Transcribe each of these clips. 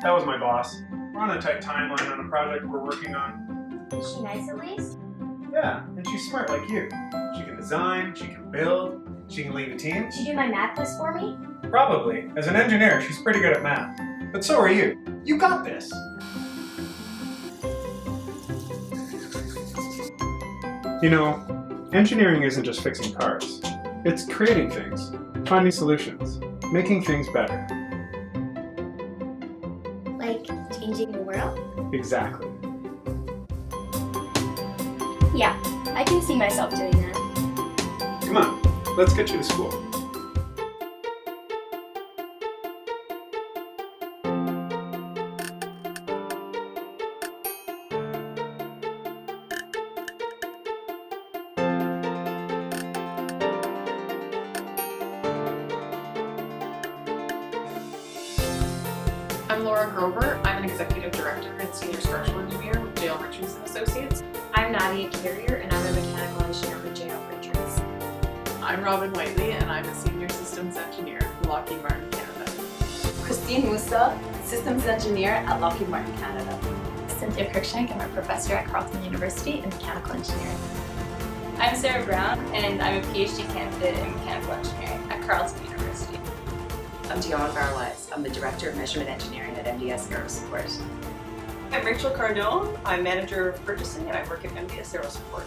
That was my boss. We're on a tight timeline on a project we're working on. Is she nice at least? Yeah, and she's smart like you. She can design, she can build, she can lead a team. Did she do my math quiz for me? Probably. As an engineer, she's pretty good at math. But so are you. You got this. You know, engineering isn't just fixing cars. It's creating things, finding solutions, making things better. Like changing the world? Exactly. Yeah, I can see myself doing that. Come on, let's get you to school. I'm Laura Grover. I'm an executive director and senior structural engineer with JLR Associates. I'm Nadia Carrier, and I'm a mechanical engineer with JLR. I'm Robin Whiteley, and I'm a senior systems engineer for Lockheed Martin, Canada. Christine Musa, systems engineer at Lockheed Martin, Canada. Cynthia Cruikshank, I'm a professor at Carleton University in mechanical engineering. I'm Sarah Brown, and I'm a PhD candidate in mechanical engineering at Carleton University. I'm Dion Barwise. I'm the Director of Measurement Engineering at MDS Aero Support. I'm Rachel Cardone. I'm Manager of Purchasing and I work at MDS Aero Support.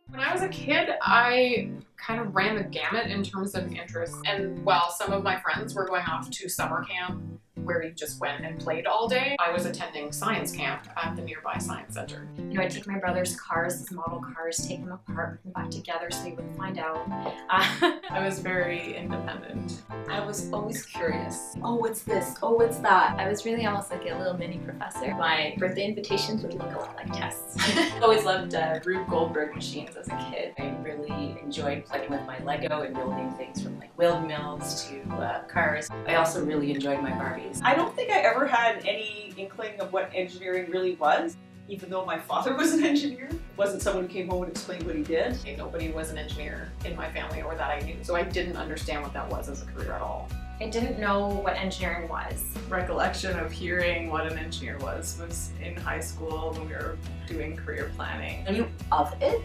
When I was a kid, I kind of ran the gamut in terms of interests. And while some of my friends were going off to summer camp, where we just went and played all day, I was attending science camp at the nearby science center. You know, I'd take my brother's cars, his model cars, take them apart, put them back together so he wouldn't find out. I was very independent. I was always curious. Oh, what's this? Oh, what's that? I was really almost like a little mini professor. My birthday invitations would look a lot like tests. I always loved Rube Goldberg machines as a kid. I really enjoyed playing with my Lego and building things from like windmills to cars. I also really enjoyed my Barbies. I don't think I ever had any inkling of what engineering really was, even though my father was an engineer. It wasn't someone who came home and explained what he did. Nobody was an engineer in my family or that I knew, so I didn't understand what that was as a career at all. I didn't know what engineering was. Recollection of hearing what an engineer was in high school when we were doing career planning. I knew of it,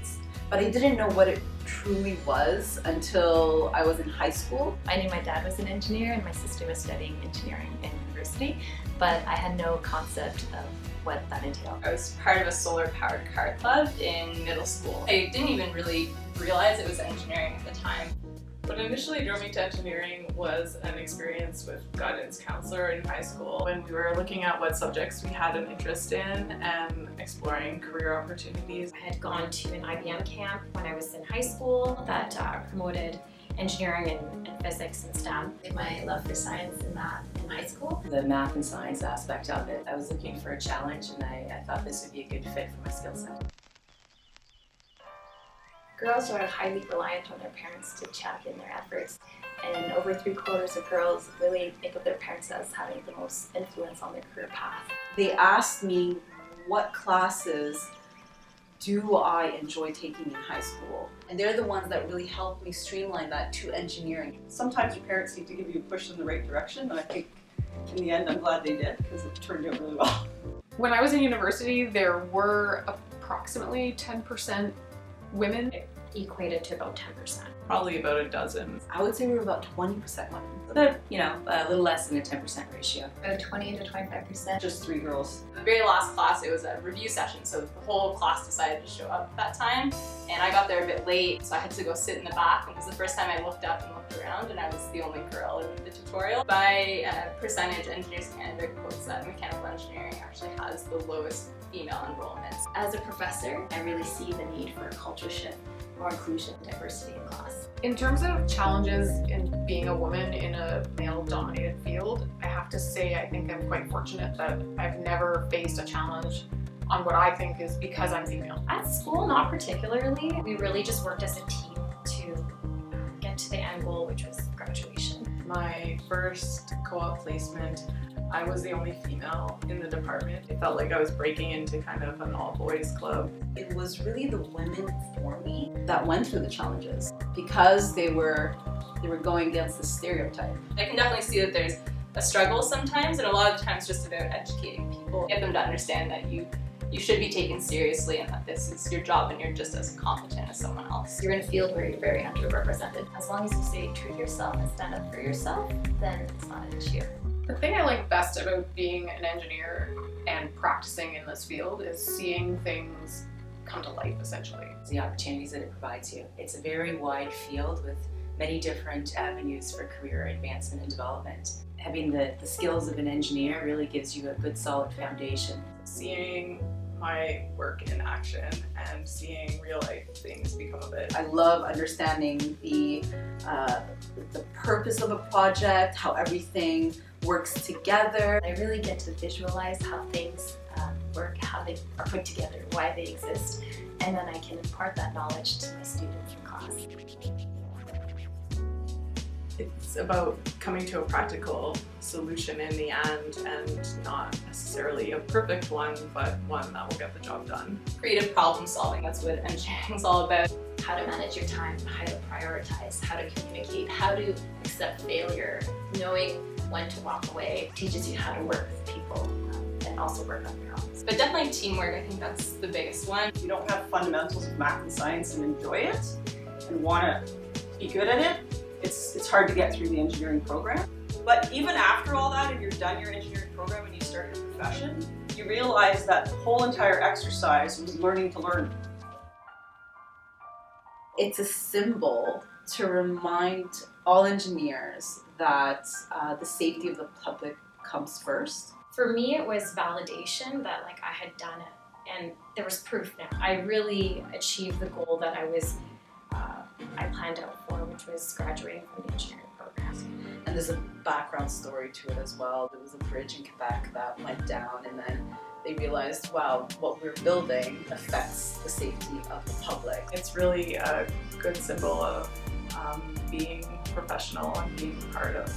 but I didn't know what it truly was until I was in high school. I knew my dad was an engineer and my sister was studying engineering in university, but I had no concept of what that entailed. I was part of a solar-powered car club in middle school. I didn't even really realize it was engineering at the time. What initially drove me to engineering was an experience with guidance counselor in high school when we were looking at what subjects we had an interest in and exploring career opportunities. I had gone to an IBM camp when I was in high school that promoted engineering and physics and STEM. My love for science in high school. The math and science aspect of it, I was looking for a challenge and I thought this would be a good fit for my skill set. Girls are highly reliant on their parents to champion their efforts, and over 3/4 of girls really think of their parents as having the most influence on their career path. They asked me what classes do I enjoy taking in high school, and they're the ones that really helped me streamline that to engineering. Sometimes your parents need to give you a push in the right direction, and I think in the end I'm glad they did because it turned out really well. When I was in university, there were approximately 10% women. It equated to about 10%. Probably about a dozen. I would say we were about 20% women. But, a little less than a 10% ratio. About 20 to 25%. Just 3 girls. The very last class, it was a review session, so the whole class decided to show up at that time. And I got there a bit late, so I had to go sit in the back. It was the first time I looked up and looked around, and I was the only girl in the tutorial. By percentage, Engineers Canada quotes that mechanical engineering actually has the lowest female enrollments. As a professor, I really see the need for a culture shift, more inclusion and diversity in class. In terms of challenges in being a woman in a male-dominated field, I have to say I think I'm quite fortunate that I've never faced a challenge on what I think is because I'm female. At school, not particularly. We really just worked as a team to get to the end goal, which was graduation. My first co-op placement, I was the only female in the department. It felt like I was breaking into kind of an all-boys club. It was really the women for me that went through the challenges because they were going against the stereotype. I can definitely see that there's a struggle sometimes, and a lot of the times just about educating people, get them to understand that you should be taken seriously and that this is your job and you're just as competent as someone else. You're in a field where you're very underrepresented. As long as you stay true to yourself and stand up for yourself, then it's not an issue. The thing I like best about being an engineer and practicing in this field is seeing things come to life, essentially. The opportunities that it provides you. It's a very wide field with many different avenues for career advancement and development. Having the skills of an engineer really gives you a good solid foundation. Seeing my work in action and seeing real life things become of it. I love understanding the purpose of a project, how everything works together. I really get to visualize how things work, how they are put together, why they exist, and then I can impart that knowledge to my students in class. It's about coming to a practical solution in the end, and not necessarily a perfect one, but one that will get the job done. Creative problem solving, that's what engineering is all about. How to manage your time, how to prioritize, how to communicate, how to accept failure, knowing when to walk away, teaches you how to work with people and also work on your own. But definitely teamwork, I think that's the biggest one. If you don't have fundamentals of math and science and enjoy it and want to be good at it, it's hard to get through the engineering program. But even after all that, if you're done your engineering program and you start your profession, you realize that the whole entire exercise was learning to learn. It's a symbol to remind all engineers that the safety of the public comes first. For me, it was validation that I had done it, and there was proof now. I really achieved the goal that I planned out for, which was graduating from the engineering program. And there's a background story to it as well. There was a bridge in Quebec that went down, and then they realized, wow, what we're building affects the safety of the public. It's really a good symbol of being professional and being part of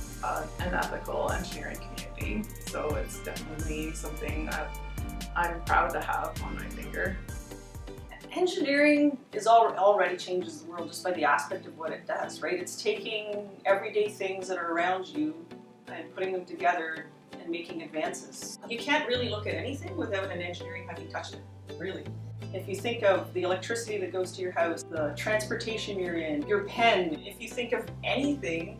an ethical engineering community. So it's definitely something that I'm proud to have on my finger. Engineering already changes the world just by the aspect of what it does, right? It's taking everyday things that are around you and putting them together and making advances. You can't really look at anything without an engineering having touched it, really. If you think of the electricity that goes to your house, the transportation you're in, your pen, if you think of anything,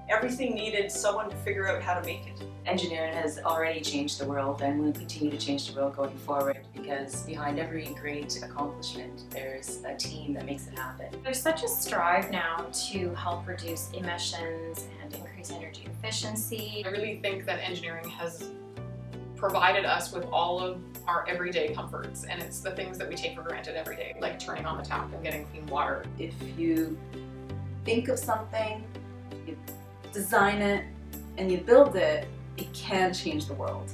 everything needed someone to figure out how to make it. Engineering has already changed the world and will continue to change the world going forward, because behind every great accomplishment there's a team that makes it happen. There's such a strive now to help reduce emissions and increase energy efficiency. I really think that engineering has provided us with all of our everyday comforts, and it's the things that we take for granted every day, like turning on the tap and getting clean water. If you think of something, you design it, and you build it, it can change the world.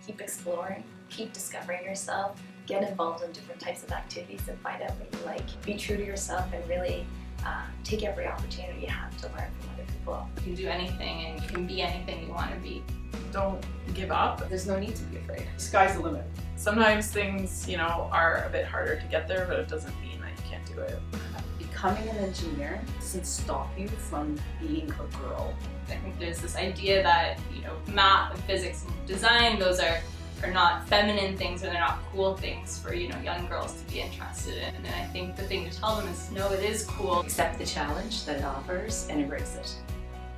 Keep exploring, keep discovering yourself, get involved in different types of activities and find out what you like. Be true to yourself and really take every opportunity you have to learn from other people. You can do anything and you can be anything you want to be. Don't give up. There's no need to be afraid. Sky's the limit. Sometimes things, are a bit harder to get there, but it doesn't mean that you can't do it. Becoming an engineer doesn't stop you from being a girl. I think there's this idea that, math and physics and design, those are not feminine things, or they're not cool things for, young girls to be interested in. And I think the thing to tell them is, no, it is cool. Accept the challenge that it offers and embrace it.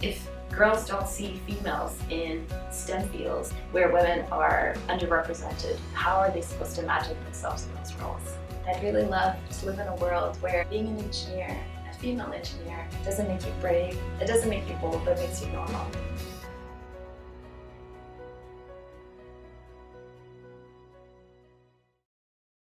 If girls don't see females in STEM fields where women are underrepresented, how are they supposed to imagine themselves in those roles? I'd really love to live in a world where being an engineer, a female engineer, doesn't make you brave, it doesn't make you bold, but makes you normal.